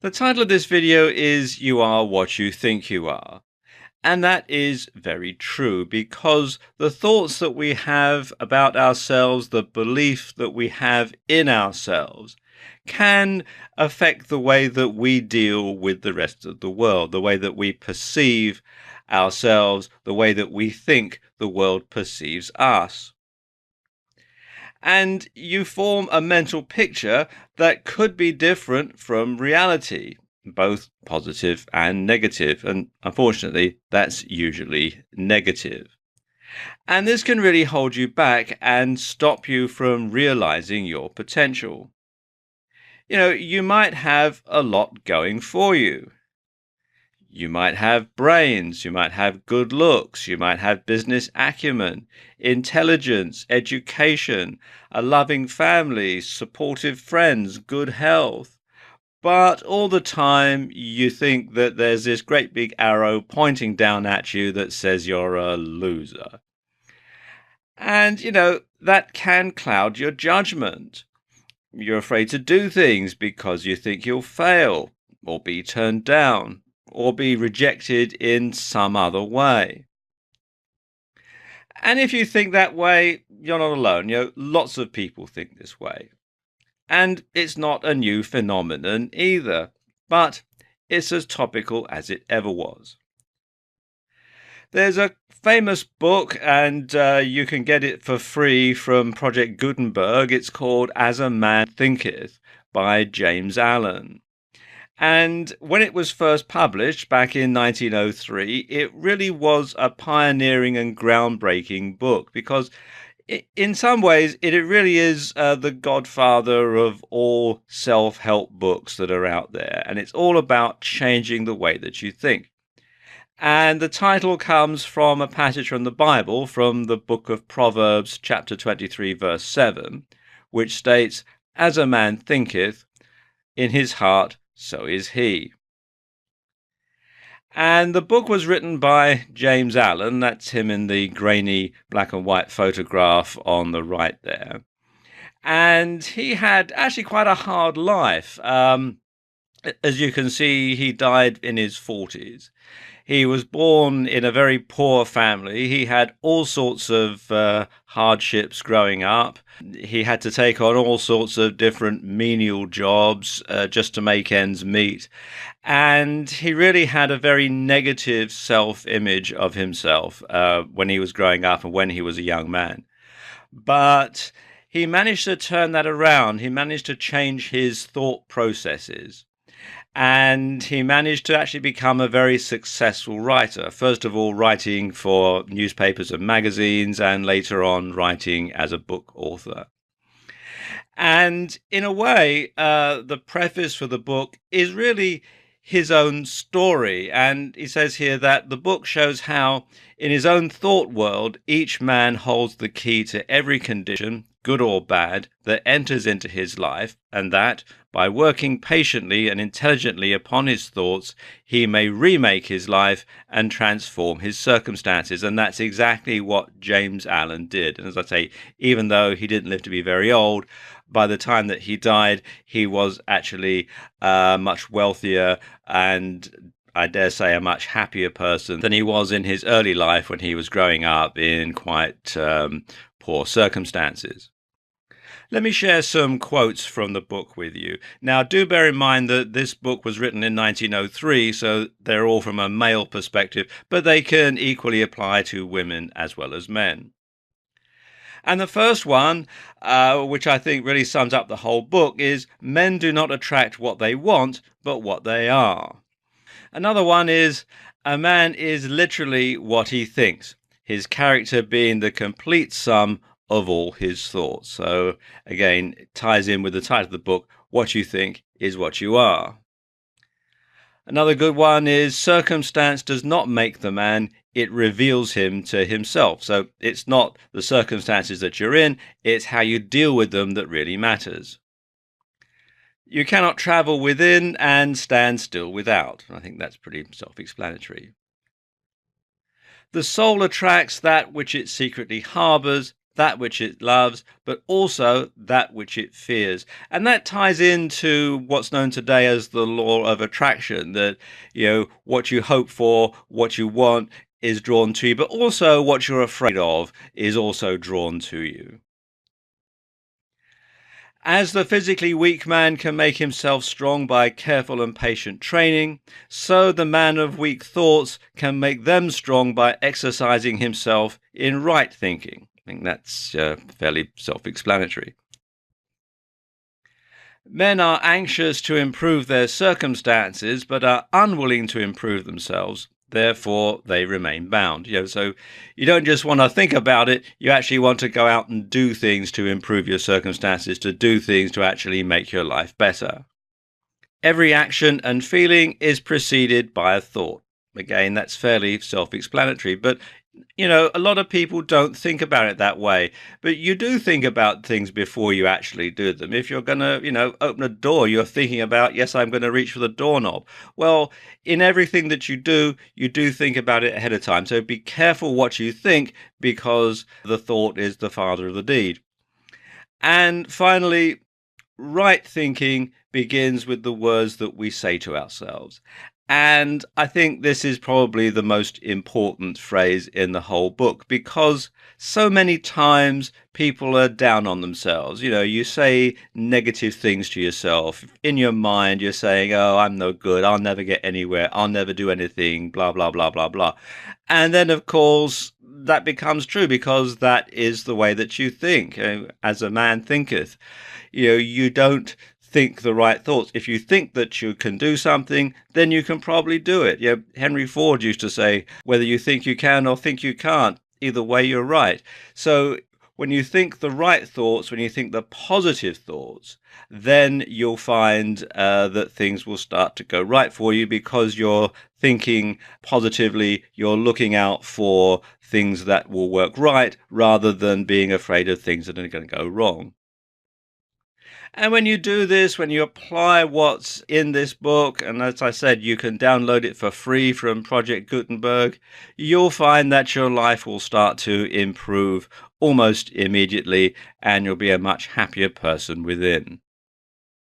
The title of this video is You Are What You Think You Are. And that is very true because the thoughts that we have about ourselves, the belief that we have in ourselves, can affect the way that we deal with the rest of the world, the way that we perceive ourselves, the way that we think the world perceives us. And you form a mental picture that could be different from reality, both positive and negative. And unfortunately, that's usually negative. And this can really hold you back and stop you from realizing your potential. You might have a lot going for you. You might have brains, you might have good looks, you might have business acumen, intelligence, education, a loving family, supportive friends, good health. But all the time you think that there's this great big arrow pointing down at you that says you're a loser. And, that can cloud your judgment. You're afraid to do things because you think you'll fail or be turned down or be rejected in some other way. And if you think that way, you're not alone. Lots of people think this way. And it's not a new phenomenon either, but it's as topical as it ever was. There's a famous book, and you can get it for free from Project Gutenberg. It's called As a Man Thinketh by James Allen. And when it was first published back in 1903, it really was a pioneering and groundbreaking book because in some ways it really is the godfather of all self-help books that are out there. And it's all about changing the way that you think. And the title comes from a passage from the Bible, from the book of Proverbs, chapter 23, verse 7, which states, "As a man thinketh in his heart, so is he." And the book was written by James Allen. That's him in the grainy black and white photograph on the right there. And he had actually quite a hard life. As you can see, he died in his 40s. He was born in a very poor family. He had all sorts of hardships growing up. He had to take on all sorts of different menial jobs just to make ends meet. And he really had a very negative self-image of himself when he was growing up and when he was a young man. But he managed to turn that around. He managed to change his thought processes. And he managed to actually become a very successful writer. First of all, writing for newspapers and magazines, and later on writing as a book author. And in a way, the preface for the book is really his own story. And he says here that the book shows how, in his own thought world, each man holds the key to every condition, good or bad, that enters into his life, and that, by working patiently and intelligently upon his thoughts, he may remake his life and transform his circumstances. And that's exactly what James Allen did. And as I say, even though he didn't live to be very old, by the time that he died, he was actually much wealthier and, I dare say, a much happier person than he was in his early life when he was growing up in quite poor circumstances. Let me share some quotes from the book with you. Now, do bear in mind that this book was written in 1903, so they're all from a male perspective, but they can equally apply to women as well as men. And the first one, which I think really sums up the whole book, is men do not attract what they want, but what they are. Another one is, a man is literally what he thinks, his character being the complete sum of all his thoughts. So again, it ties in with the title of the book, What You Think is What You Are. Another good one is, circumstance does not make the man, it reveals him to himself. So it's not the circumstances that you're in, it's how you deal with them that really matters. You cannot travel within and stand still without. I think that's pretty self-explanatory. The soul attracts that which it secretly harbors, that which it loves, but also that which it fears. And that ties into what's known today as the law of attraction, that, what you hope for, what you want is drawn to you, but also what you're afraid of is also drawn to you. As the physically weak man can make himself strong by careful and patient training, so the man of weak thoughts can make them strong by exercising himself in right thinking. I think that's fairly self-explanatory. Men are anxious to improve their circumstances, but are unwilling to improve themselves. Therefore, they remain bound. So you don't just want to think about it, you actually want to go out and do things to improve your circumstances, to do things to actually make your life better. Every action and feeling is preceded by a thought. Again, that's fairly self-explanatory, but a lot of people don't think about it that way, but you do think about things before you actually do them. If you're going to, open a door, you're thinking about, yes, I'm going to reach for the doorknob. Well, in everything that you do think about it ahead of time. So be careful what you think, because the thought is the father of the deed. And finally, right thinking begins with the words that we say to ourselves. And I think this is probably the most important phrase in the whole book, because so many times people are down on themselves. You say negative things to yourself. In your mind, you're saying, oh, I'm no good. I'll never get anywhere. I'll never do anything, blah, blah, blah, blah, blah. And then, of course, that becomes true, because that is the way that you think. As a man thinketh, you don't think the right thoughts. If you think that you can do something, then you can probably do it. Henry Ford used to say, whether you think you can or think you can't, either way you're right. So when you think the right thoughts, when you think the positive thoughts, then you'll find that things will start to go right for you, because you're thinking positively, you're looking out for things that will work right, rather than being afraid of things that are going to go wrong. And when you do this, when you apply what's in this book, and as I said, you can download it for free from Project Gutenberg, you'll find that your life will start to improve almost immediately, and you'll be a much happier person within.